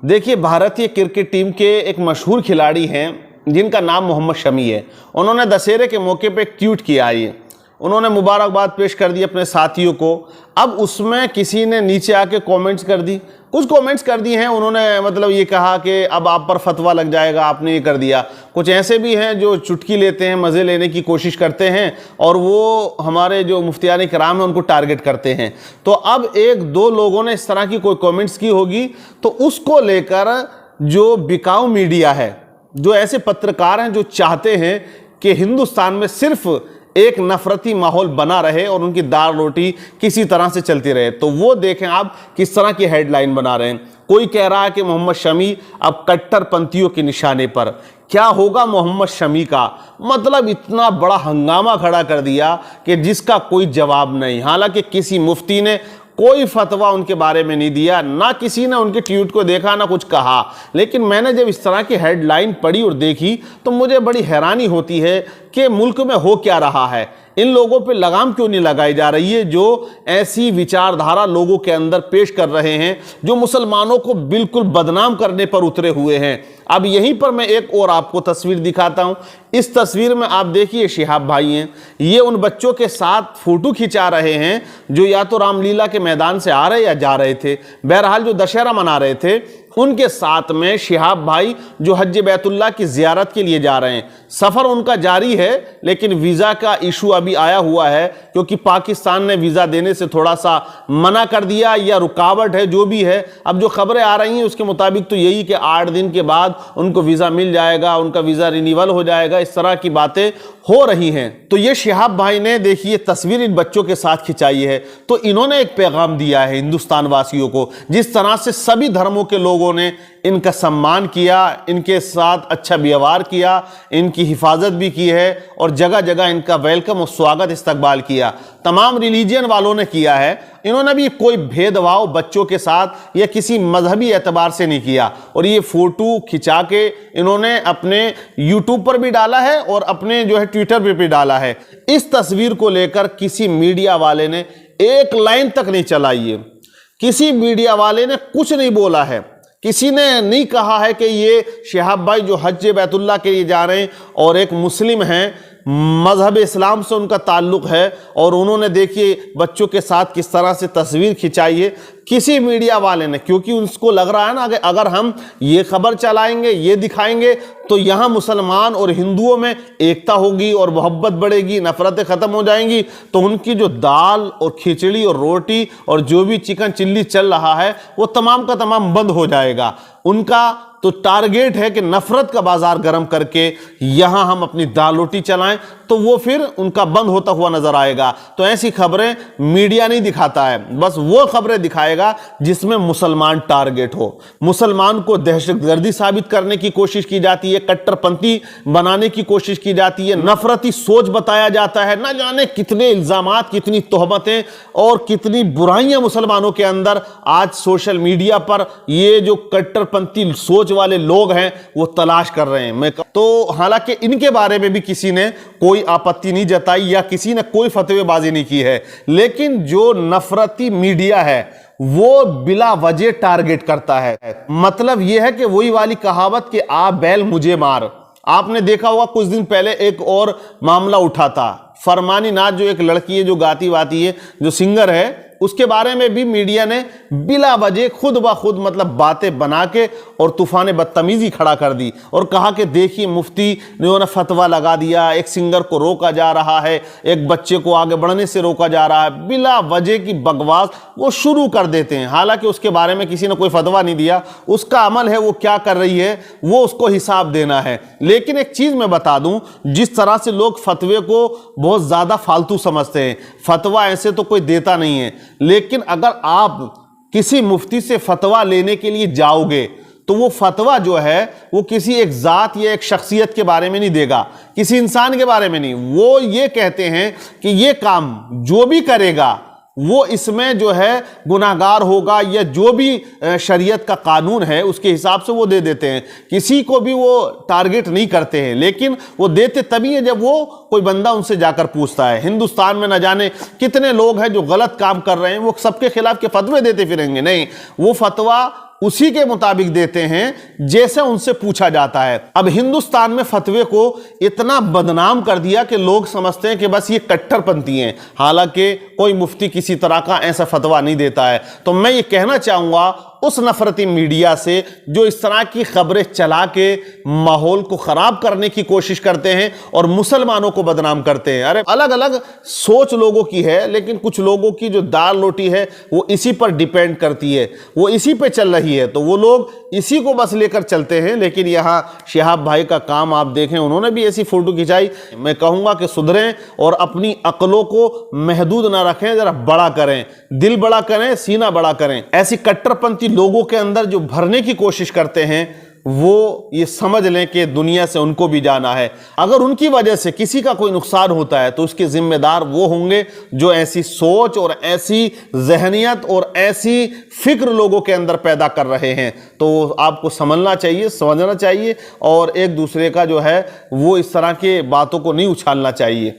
देखिए, भारतीय cricket team के एक मशहूर खिलाड़ी हैं जिनका नाम मोहम्मद शमी है। उन्होंने दशहरे के मौके पे एक ट्वीट किया है। उन्होंने मुबारकबाद पेश कर दी अपने साथियों को। अब उसमें किसी ने नीचे आके कमेंट्स कर दी, कुछ कमेंट्स कर दी हैं। उन्होंने मतलब ये कहा कि अब आप पर फतवा लग जाएगा, आपने ये कर दिया। कुछ ऐसे भी हैं जो चुटकी लेते हैं, मज़े लेने की कोशिश करते हैं और वो हमारे जो मुफ्तियान किराम हैं उनको टारगेट करते हैं। तो अब एक दो लोगों ने इस तरह की कोई कमेंट्स की होगी, तो उसको लेकर जो बिकाऊ मीडिया है, जो ऐसे पत्रकार हैं जो चाहते हैं कि हिंदुस्तान में सिर्फ एक नफरती माहौल बना रहे और उनकी दाल रोटी किसी तरह से चलती रहे, तो वो देखें आप किस तरह की हेडलाइन बना रहे हैं। कोई कह रहा है कि मोहम्मद शमी अब कट्टरपंथियों के निशाने पर। क्या होगा मोहम्मद शमी का? मतलब इतना बड़ा हंगामा खड़ा कर दिया कि जिसका कोई जवाब नहीं। हालांकि किसी मुफ्ती ने कोई फतवा उनके बारे में नहीं दिया, ना किसी ने उनके ट्वीट को देखा, ना कुछ कहा। लेकिन मैंने जब इस तरह की हेडलाइन पढ़ी और देखी तो मुझे बड़ी हैरानी होती है कि मुल्क में हो क्या रहा है। इन लोगों पे लगाम क्यों नहीं लगाई जा रही है जो ऐसी विचारधारा लोगों के अंदर पेश कर रहे हैं, जो मुसलमानों को बिल्कुल बदनाम करने पर उतरे हुए हैं। अब यहीं पर मैं एक और आपको तस्वीर दिखाता हूं। इस तस्वीर में आप देखिए, शिहाब भाई हैं, ये उन बच्चों के साथ फोटो खिंचा रहे हैं जो या तो रामलीला के मैदान से आ रहे या जा रहे थे, बहरहाल जो दशहरा मना रहे थे। उनके साथ में शिहाब भाई जो हज बैतुल्लाह की जियारत के लिए जा रहे हैं। सफ़र उनका जारी है, लेकिन वीज़ा का इशू अभी आया हुआ है, क्योंकि पाकिस्तान ने वीज़ा देने से थोड़ा सा मना कर दिया या रुकावट है, जो भी है। अब जो खबरें आ रही हैं उसके मुताबिक तो यही कि 8 दिन के बाद उनको वीज़ा मिल जाएगा, उनका वीज़ा रिन्यूअल हो जाएगा, इस तरह की बातें हो रही हैं। तो ये शिहाब भाई ने देखिए तस्वीर इन बच्चों के साथ खिंचाई है, तो इन्होंने एक पैगाम दिया है हिंदुस्तान वासियों को। जिस तरह से सभी धर्मों के लोगों ने इनका सम्मान किया, इनके साथ अच्छा व्यवहार किया, इनकी हिफाजत भी की है और जगह जगह इनका वेलकम और स्वागत इस्तकबाल किया, तमाम रिलीजियन वालों ने किया है। इन्होंने भी कोई भेदभाव बच्चों के साथ या किसी मजहबी एतबार से नहीं किया। और ये फोटो खिंचा के इन्होंने अपने यूट्यूब पर भी डाला है और अपने जो है ट्विटर पे भी डाला है। इस तस्वीर को लेकर किसी मीडिया वाले ने एक लाइन तक नहीं चलाई है, किसी मीडिया वाले ने कुछ नहीं बोला है, किसी ने नहीं कहा है कि ये शिहाब भाई जो हज बैतुल्लाह के लिए जा रहे हैं और एक मुस्लिम हैं, मजहब इस्लाम से उनका ताल्लुक़ है, और उन्होंने देखिए बच्चों के साथ किस तरह से तस्वीर खिंचाई है। किसी मीडिया वाले ने, क्योंकि उसको लग रहा है ना कि अगर हम ये खबर चलाएंगे, ये दिखाएंगे, तो यहाँ मुसलमान और हिंदुओं में एकता होगी और मोहब्बत बढ़ेगी, नफरतें ख़त्म हो जाएंगी। तो उनकी जो दाल और खिचड़ी और रोटी और जो भी चिकन चिल्ली चल रहा है वो तमाम का तमाम बंद हो जाएगा। उनका तो टारगेट है कि नफरत का बाजार गर्म करके यहां हम अपनी दाल रोटी चलाएं, तो वो फिर उनका बंद होता हुआ नजर आएगा। तो ऐसी खबरें मीडिया नहीं दिखाता है, बस वो खबरें दिखाएगा जिसमें मुसलमान टारगेट हो, मुसलमान को दहशतगर्दी साबित करने की कोशिश की जाती है, कट्टरपंथी बनाने की कोशिश की जाती है, नफरती सोच बताया जाता है, ना जाने कितने इल्जामात, कितनी तोहमतें और कितनी बुराइयां मुसलमानों के अंदर आज सोशल मीडिया पर ये जो कट्टरपंथी सोच वाले लोग हैं वो तलाश कर रहे हैं। तो हालांकि इनके बारे में भी किसी ने कोई आपत्ति नहीं जताई या किसी ने कोई फतवेबाजी नहीं की है, लेकिन जो नफरती मीडिया है वो बिला वजह टारगेट करता है। मतलब यह है कि वही वाली कहावत कि आ बैल मुझे मार। आपने देखा होगा कुछ दिन पहले एक और मामला उठा था, फरमानी नाज जो एक लड़की है जो गाती वाती है, जो सिंगर है, उसके बारे में भी मीडिया ने बिला वजह खुद ब खुद मतलब बातें बना के और तूफान बदतमीजी खड़ा कर दी और कहा कि देखिए मुफ्ती ने फतवा लगा दिया, एक सिंगर को रोका जा रहा है, एक बच्चे को आगे बढ़ने से रोका जा रहा है। बिला वजह की बकवास वो शुरू कर देते हैं। हालांकि उसके बारे में किसी ने कोई फतवा नहीं दिया, उसका अमल है, वो क्या कर रही है वो उसको हिसाब देना है। लेकिन एक चीज़ मैं बता दूं, जिस तरह से लोग फतवे को बहुत ज़्यादा फालतू समझते हैं, फतवा ऐसे तो कोई देता नहीं है, लेकिन अगर आप किसी मुफ्ती से फतवा लेने के लिए जाओगे तो वो फतवा जो है वो किसी एक जात या एक शख्सियत के बारे में नहीं देगा, किसी इंसान के बारे में नहीं। वो ये कहते हैं कि ये काम जो भी करेगा वो इसमें जो है गुनाहगार होगा, या जो भी शरीयत का कानून है उसके हिसाब से वो दे देते हैं। किसी को भी वो टारगेट नहीं करते हैं, लेकिन वो देते तभी है जब वो कोई बंदा उनसे जाकर पूछता है। हिंदुस्तान में न जाने कितने लोग हैं जो गलत काम कर रहे हैं, वो सबके खिलाफ के फतवे देते फिरेंगे। नहीं, वो फतवा उसी के मुताबिक देते हैं जैसे उनसे पूछा जाता है। अब हिंदुस्तान में फतवे को इतना बदनाम कर दिया कि लोग समझते हैं कि बस ये कट्टरपंथी हैं, हालांकि कोई मुफ्ती किसी तरह का ऐसा फतवा नहीं देता है। तो मैं ये कहना चाहूँगा उस नफरती मीडिया से जो इस तरह की खबरें चला के माहौल को ख़राब करने की कोशिश करते हैं और मुसलमानों को बदनाम करते हैं। अरे अलग अलग सोच लोगों की है, लेकिन कुछ लोगों की जो दाल रोटी है वो इसी पर डिपेंड करती है, वो इसी पे चल रही है, तो वो लोग इसी को बस लेकर चलते हैं। लेकिन यहाँ शिहाब भाई का काम आप देखें, उन्होंने भी ऐसी फ़ोटो खिंचाई। मैं कहूँगा कि सुधरें और अपनी अक्लों को महदूद ना रखें, ज़रा बड़ा करें, दिल बड़ा करें, सीना बड़ा करें। ऐसी कट्टरपंथी लोगों के अंदर जो भरने की कोशिश करते हैं वो ये समझ लें कि दुनिया से उनको भी जाना है। अगर उनकी वजह से किसी का कोई नुकसान होता है तो उसके जिम्मेदार वो होंगे जो ऐसी सोच और ऐसी जहनियत और ऐसी फिक्र लोगों के अंदर पैदा कर रहे हैं। तो आपको समझना चाहिए, समझना चाहिए और एक दूसरे का जो है वो इस तरह के बातों को नहीं उछालना चाहिए।